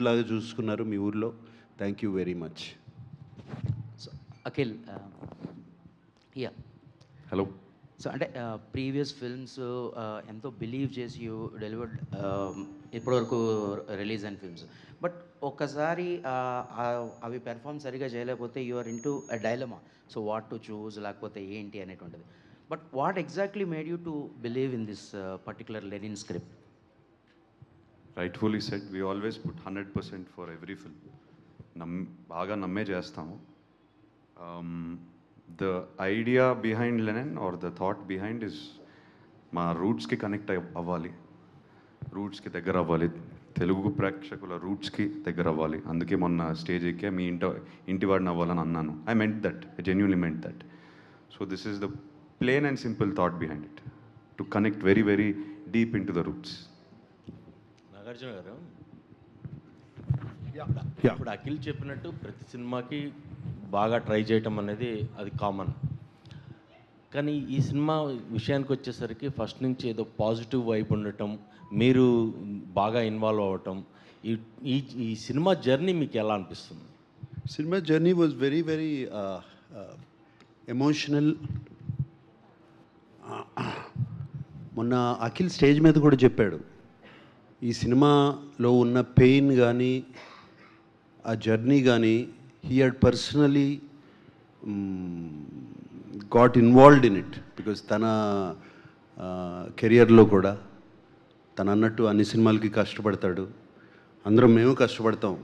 లాగా చూసుకున్నారు మీ ఊర్లో. Thank you very much. So Akhil, yeah, hello. So అంటే ప్రీవియస్ ఫిల్మ్స్ ఎంతో బిలీవ్ చేసి యూ డెలివర్డ్ ఇప్పటివరకు రిలీజ్ అయిన ఫిల్మ్స్, బట్ ఒక్కసారి అవి పెర్ఫామ్ సరిగా చేయలేకపోతే you are in to dilemma. So what to choose, లేకపోతే ఏంటి అనేటువంటిది. But what exactly made you to believe in this particular Lenin script? Rightfully said, we always put 100% for every film. బాగా నమ్మే చేస్తాము. The idea behind Lenin or the thought behind is మా రూట్స్కి connect అవ్వాలి, రూట్స్కి దగ్గర అవ్వాలి, తెలుగు ప్రేక్షకుల రూట్స్కి దగ్గర అవ్వాలి. అందుకే మొన్న స్టేజ్ ఎక్కే మీ ఇంటి వాడిని అవ్వాలని అన్నాను. I meant that, I genuinely meant that. So this is the plain and simple thought behind it, to connect very very deep in to the roots. Nagarjuna garu, ఇప్పుడు అఖిల్ చెప్పినట్టు ప్రతి సినిమాకి బాగా ట్రై చేయటం అనేది అది కామన్. కానీ ఈ సినిమా విషయానికి వచ్చేసరికి ఫస్ట్ నుంచి ఏదో పాజిటివ్ వైబ్ ఉండటం, మీరు బాగా ఇన్వాల్వ్ అవ్వటం, ఈ ఈ సినిమా జర్నీ మీకు ఎలా అనిపిస్తుంది? Cinema journey was very very emotional. మొన్న అఖిల్ స్టేజ్ మీద కూడా చెప్పాడు, ఈ సినిమాలో ఉన్న పెయిన్ కానీ ఆ జర్నీ కానీ he had personally got involved in it. Because తన కెరియర్లో కూడా తను అన్నట్టు అన్ని సినిమాలకి కష్టపడతాడు, అందరం మేము కష్టపడతాం.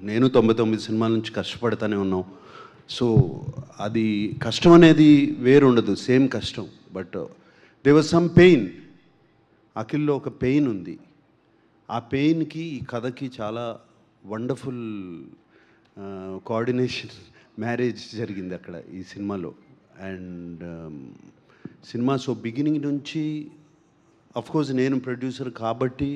నేను 99 సినిమాల నుంచి కష్టపడతానే ఉన్నాం. సో అది కష్టం అనేది వేరు ఉండదు, సేమ్ కష్టం. But they was some pain. అఖిల్లో ఒక పెయిన్ ఉంది. ఆ పెయిన్కి ఈ కథకి చాలా వండర్ఫుల్ కోఆర్డినేషన్, మ్యారేజ్ జరిగింది అక్కడ ఈ సినిమాలో. అండ్ సినిమా సో బిగినింగ్ నుంచి, అఫ్కోర్స్ నేను ప్రొడ్యూసర్ కాబట్టి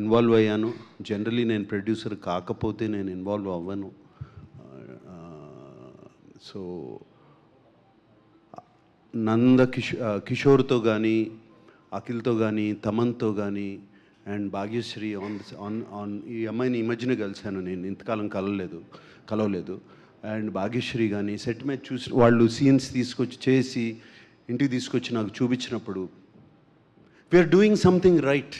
ఇన్వాల్వ్ అయ్యాను. జనరలీ నేను ప్రొడ్యూసర్ కాకపోతే నేను ఇన్వాల్వ్ అవ్వను. సో కిషోర్తో కానీ, అఖిల్తో కానీ, తమన్తో కానీ, అండ్ భాగ్యశ్రీ ఆన్ ఈ అమ్మాయిని ఈ మధ్యన కలిశాను నేను, ఇంతకాలం కలవలేదు. అండ్ భాగ్యశ్రీ కానీ సెట్ మీద చూసి వాళ్ళు సీన్స్ తీసుకొచ్చి చేసి ఇంటికి తీసుకొచ్చి నాకు చూపించినప్పుడు వీఆర్ డూయింగ్ సంథింగ్ రైట్,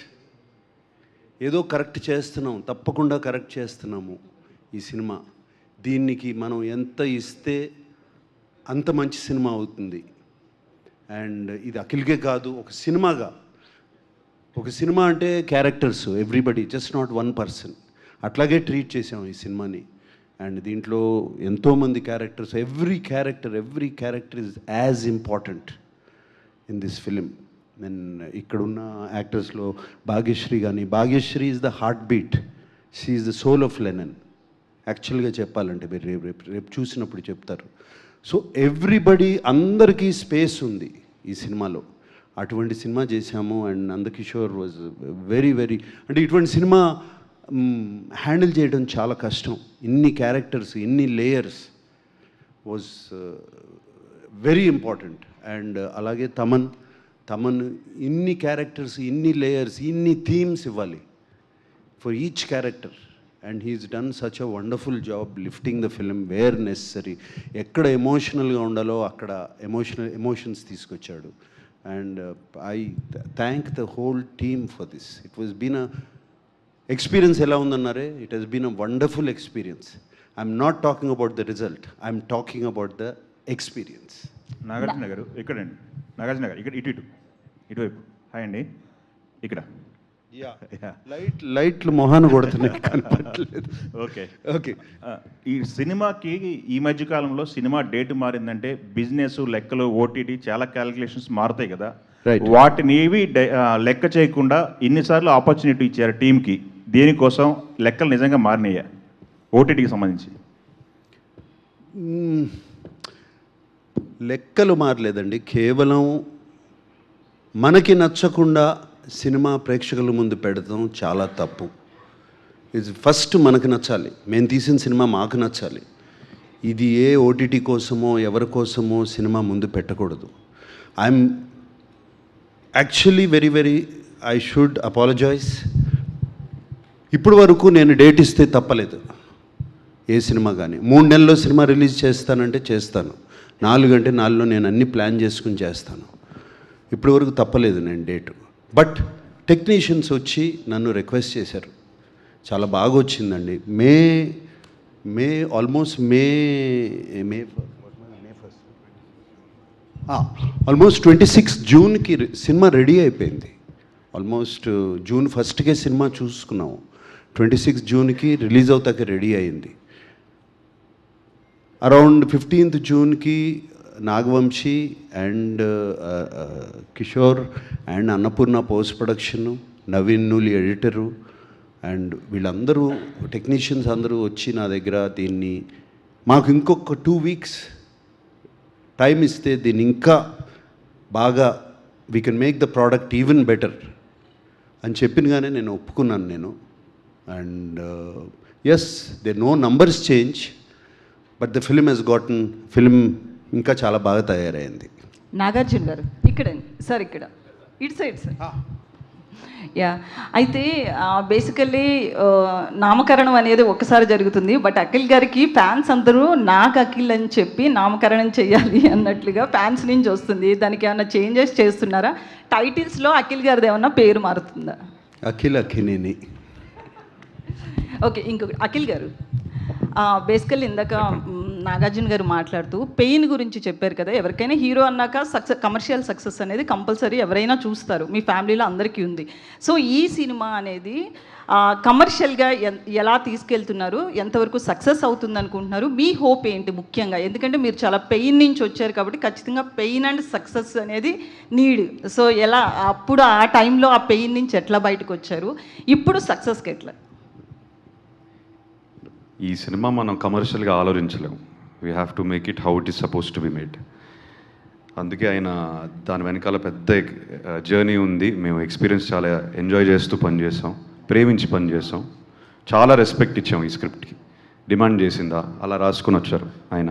ఏదో కరెక్ట్ చేస్తున్నాం, తప్పకుండా కరెక్ట్ చేస్తున్నాము ఈ సినిమా. దీనికి మనం ఎంత ఇస్తే అంత మంచి సినిమా అవుతుంది. అండ్ ఇది అఖిల్కే కాదు, ఒక సినిమా అంటే characters, everybody, just not one person. అట్లాగే ట్రీట్ చేసాం ఈ సినిమాని. అండ్ దీంట్లో ఎంతోమంది characters, every character is as important in this film. And ఇక్కడున్న యాక్టర్స్లో Bhagyashree is the heart beat, she is the soul of Lenin. యాక్చువల్గా చెప్పాలంటే మీరు రేపు చూసినప్పుడు చెప్తారు. సో ఎవ్రీబడి, అందరికీ స్పేస్ ఉంది ఈ సినిమాలో. అటువంటి సినిమా చేశాము. అండ్ నందకిషోర్ వాజ్ వెరీ అంటే ఇటువంటి సినిమా హ్యాండిల్ చేయడం చాలా కష్టం. ఇన్ని క్యారెక్టర్స్, ఇన్ని layers was very important. And అలాగే తమన్ ఇన్ని క్యారెక్టర్స్, ఇన్ని లేయర్స్, ఇన్ని థీమ్స్ ఇవ్వాలి for each character. And he's done such a wonderful job lifting the film where necessary. ఎక్కడ ఎమోషనల్గా ఉండాలో అక్కడ ఎమోషన్స్ తీసుకొచ్చాడు. And I thank the whole team for this. It was been a experience. ఎలా ఉందన్నారే, it has been a wonderful experience. I'm not talking about the result, I'm talking about the experience. Nagarjuna గారు ఇక్కడండి, నాగార్జున గారు ఇక్కడ ఇటువైపు. Hi అండి, ఇక్కడ లైట్లు మొహాన కొడుతున్నాయి, కనపడలేదు. ఓకే. ఈ సినిమాకి ఈ మధ్య కాలంలో సినిమా డేట్ మారిందంటే బిజినెస్, లెక్కలు, ఓటీటీ చాలా క్యాలిక్యులేషన్స్ మారుతాయి కదా. వాటిని ఏవి లెక్క చేయకుండా ఇన్నిసార్లు ఆపర్చునిటీ ఇచ్చారు టీంకి. దేనికోసం లెక్కలు నిజంగా మారినాయా ఓటీటీకి సంబంధించి? లెక్కలు మారలేదండి. కేవలం మనకి నచ్చకుండా సినిమా ప్రేక్షకుల ముందు పెడతాం చాలా తప్పు. ఇది ఫస్ట్ మనకు నచ్చాలి, మేము తీసిన సినిమా మాకు నచ్చాలి. ఇది ఏ ఓటీటీ కోసమో ఎవరి కోసమో సినిమా ముందు పెట్టకూడదు. I'm actually I should apologize ఇప్పటి వరకు నేను డేట్ ఇస్తే తప్పలేదు ఏ సినిమా కానీ. 3 నెలల్లో సినిమా రిలీజ్ చేస్తానంటే చేస్తాను, 4 అంటే 4లో నేను అన్ని ప్లాన్ చేసుకుని చేస్తాను. ఇప్పటి వరకు తప్పలేదు నేను డేటు. బట్ టెక్నీషియన్స్ వచ్చి నన్ను రిక్వెస్ట్ చేశారు, చాలా బాగా వచ్చిందండి. ఆల్మోస్ట్ 26 జూన్కి సినిమా రెడీ అయిపోయింది. ఆల్మోస్ట్ జూన్ 1కే సినిమా చూసుకున్నాము, 26 జూన్కి రిలీజ్ అవుతాక రెడీ అయింది. అరౌండ్ 15th జూన్కి Nagavamsi and Kishore and Annapurna post production, Naveen Nooli editor and వీళ్ళందరూ టెక్నీషియన్స్ అందరూ వచ్చి నా దగ్గర దీన్ని మాకు ఇంకొక 2 వీక్స్ టైం ఇస్తే దీన్ని ఇంకా బాగా we can make the product even better అని చెప్పినగానే నేను ఒప్పుకున్నాను నేను. And yes, they know numbers change, but the film has gotten, film ఇంకా చాలా బాగా తయారైంది. నాగార్జున గారు ఇక్కడ సార్, ఇక్కడ ఇటు సైడ్ సార్. యా, అయితే బేసికల్లీ నామకరణం అనేది ఒక్కసారి జరుగుతుంది, బట్ అఖిల్ గారికి ఫ్యాన్స్ అందరూ నాకు అఖిల్ అని చెప్పి నామకరణం చేయాలి అన్నట్లుగా ఫ్యాన్స్ నుంచి వస్తుంది. దానికి ఏమైనా చేంజెస్ చేస్తున్నారా? టైటిల్స్లో అఖిల్ గారిది ఏమన్నా పేరు మారుతుందా? అఖిలేని. ఓకే, ఇంకొకటి అఖిల్ గారు, బేసికల్లీ ఇందాక నాగార్జున గారు మాట్లాడుతూ పెయిన్ గురించి చెప్పారు కదా. ఎవరికైనా హీరో అన్నాక కమర్షియల్ సక్సెస్ అనేది కంపల్సరీ ఎవరైనా చూస్తారు, మీ ఫ్యామిలీలో అందరికీ ఉంది. సో ఈ సినిమా అనేది కమర్షియల్గా ఎలా తీసుకెళ్తున్నారు, ఎంతవరకు సక్సెస్ అవుతుంది అనుకుంటున్నారు, మీ హోప్ ఏంటి ముఖ్యంగా? ఎందుకంటే మీరు చాలా పెయిన్ నుంచి వచ్చారు కాబట్టి ఖచ్చితంగా పెయిన్ అండ్ సక్సెస్ అనేది నీడ్. సో ఎలా అప్పుడు ఆ టైంలో ఆ పెయిన్ నుంచి ఎట్లా బయటకు వచ్చారు, ఇప్పుడు సక్సెస్కి ఎట్లా? ఈ సినిమా మనం కమర్షియల్గా ఆలోచించలేము. We have to make it how it is suppose to be made. అందుకే ఆయన దాని వెనకాల పెద్ద జర్నీ ఉంది. మేము ఎక్స్పీరియన్స్ చాలా ఎంజాయ్ చేస్తూ పనిచేసాం, ప్రేమించి పనిచేసాం, చాలా రెస్పెక్ట్ ఇచ్చాం ఈ స్క్రిప్ట్కి. డిమాండ్ చేసిందా అలా రాసుకుని వచ్చారు ఆయన.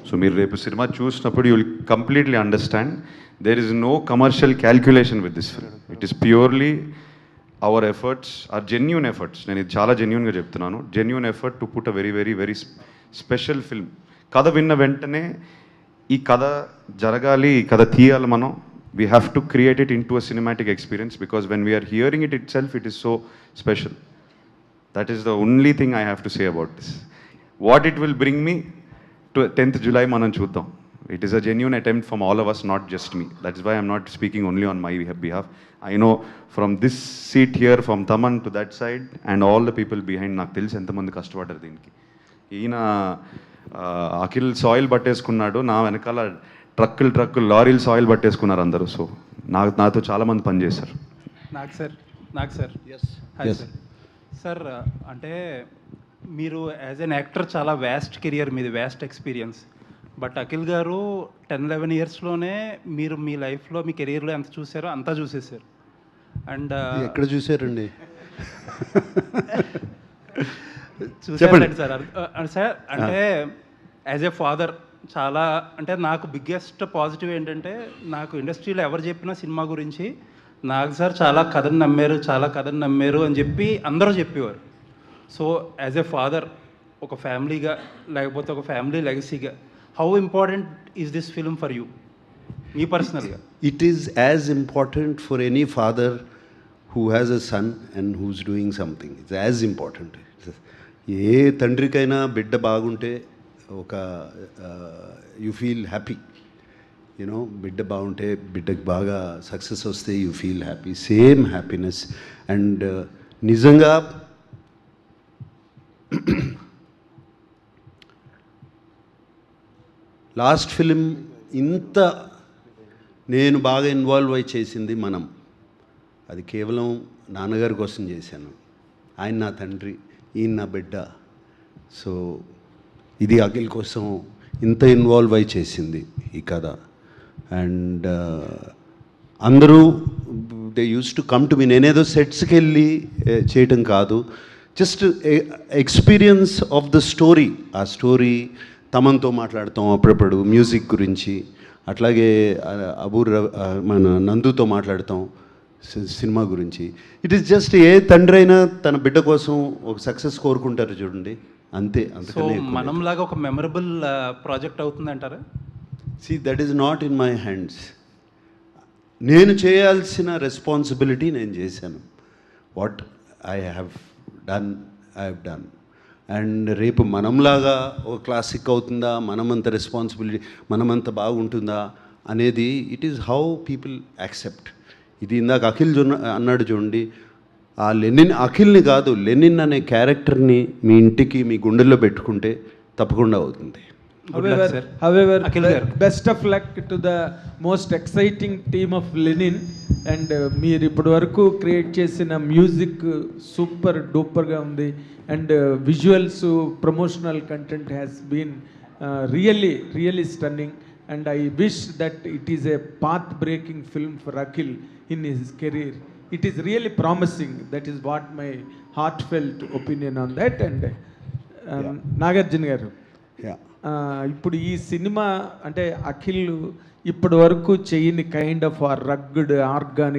సో మీరు రేపు సినిమా చూసినప్పుడు you will completely understand there is no commercial calculation with this film. It is purely our efforts are genuine efforts. నేను ఇది చాలా జెన్యూన్గా చెప్తున్నాను. Genuine effort to put a very very very special film. కథ విన్న వెంటనే ఈ కథ జరగాలి, ఈ కథ తీయాలి మనం. We have to create it in to a cinematic experience because when we're hearing itself it is so special. That is the only thing I have to say about this. What it will bring me to 10th July మనం చూద్దాం. It is a genuine attempt from all of us, not just me. That's why I'm not speaking only on my behalf. I know from this seat here, from Taman to that side, and all the people behind, నాకు తెలుసు ఎంతమంది కష్టపడ్డారు దీనికి. ఈయన Akhil soil పట్టేసుకున్నాడు, నా వెనకాల ట్రక్కులు లారీలు సాయిల్ పట్టేసుకున్నారు అందరూ. సో నాతో చాలామంది పనిచేశారు. నాకు సార్ హాయ్ సార్. సార్ అంటే మీరు యాజ్ ఎన్ యాక్టర్ చాలా వ్యాస్ట్ కెరియర్ మీది, వ్యాస్ట్ ఎక్స్పీరియన్స్. బట్ అఖిల్ గారు 10-11 ఇయర్స్లోనే మీరు మీ లైఫ్లో మీ కెరీర్లో ఎంత చూసారో అంతా చూసేసారు. అండ్ ఎక్కడ చూసారండి? చూసారండి సార్. సార్ అంటే యాజ్ ఏ ఫాదర్ చాలా అంటే నాకు బిగ్గెస్ట్ పాజిటివ్ ఏంటంటే, నాకు ఇండస్ట్రీలో ఎవరు చెప్పినా సినిమా గురించి నాకు సార్ చాలా కథను నమ్మారు అని చెప్పి అందరూ చెప్పేవారు. సో యాజ్ ఏ ఫాదర్, ఒక ఫ్యామిలీగా లేకపోతే ఒక ఫ్యామిలీ లెగసీగా, how important is this film for you మీ పర్సనల్గా? It is as important for any father who has a son and who's doing something. It's as important. ఏ తండ్రికైనా బిడ్డ బాగుంటే ఒక యూ ఫీల్ హ్యాపీ. యూనో, బిడ్డ బాగుంటే, బిడ్డకి బాగా సక్సెస్ వస్తే you feel happy, same happiness. And నిజంగా లాస్ట్ ఫిలిం ఇంత నేను బాగా ఇన్వాల్వ్ అయి చేసింది మనం, అది కేవలం నాన్నగారి కోసం చేశాను. ఆయన నా తండ్రి, ఈయన నా బిడ్డ. సో ఇది అఖిల్ కోసం ఇంత ఇన్వాల్వ్ అయి చేసింది ఈ కథ. అండ్ అందరూ they use to come to me. నేనేదో సెట్స్కి వెళ్ళి చేయటం కాదు, just experience of the story. ఆ స్టోరీ తమన్తో మాట్లాడతాం అప్పుడప్పుడు మ్యూజిక్ గురించి, అట్లాగే మన నందుతో మాట్లాడతాం సినిమా గురించి. ఇట్ ఈస్ జస్ట్ ఏ తండ్రి అయినా తన బిడ్డ కోసం ఒక సక్సెస్ కోరుకుంటారు చూడండి, అంతే. సో అంతకనే మనంలాగా ఒక మెమరబుల్ ప్రాజెక్ట్ అవుతుంది అంటారా? That is not in my hands. నేను చేయాల్సిన రెస్పాన్సిబిలిటీ నేను చేశాను. What I have done. And రేపు మనంలాగా ఒక క్లాసిక్ అవుతుందా, మనమంత రెస్పాన్సిబిలిటీ, మనమంత బాగుంటుందా అనేది it is how people accept. ఇది ఇందాక అఖిల్ అన్నాడు చూడండి, ఆ అఖిల్ని కాదు, లెనిన్ అనే క్యారెక్టర్ని మీ ఇంటికి మీ గుండెల్లో పెట్టుకుంటే తప్పకుండా అవుతుంది. However, Akhil garu. best of luck to the most exciting team of Lenin. And మీరు ఇప్పటి వరకు క్రియేట్ చేసిన మ్యూజిక్ సూపర్ డూపర్గా ఉంది. And visuals, promotional content has been really stunning. And I wish that it is a path breaking film for Akhil in his career. It is really promising. That is what my heartfelt opinion on that. And Nagarjuna garu, ఇప్పుడు ఈ cinema అంటే అఖిల్ ఇప్పటి వరకు చేయని kind of rugged organic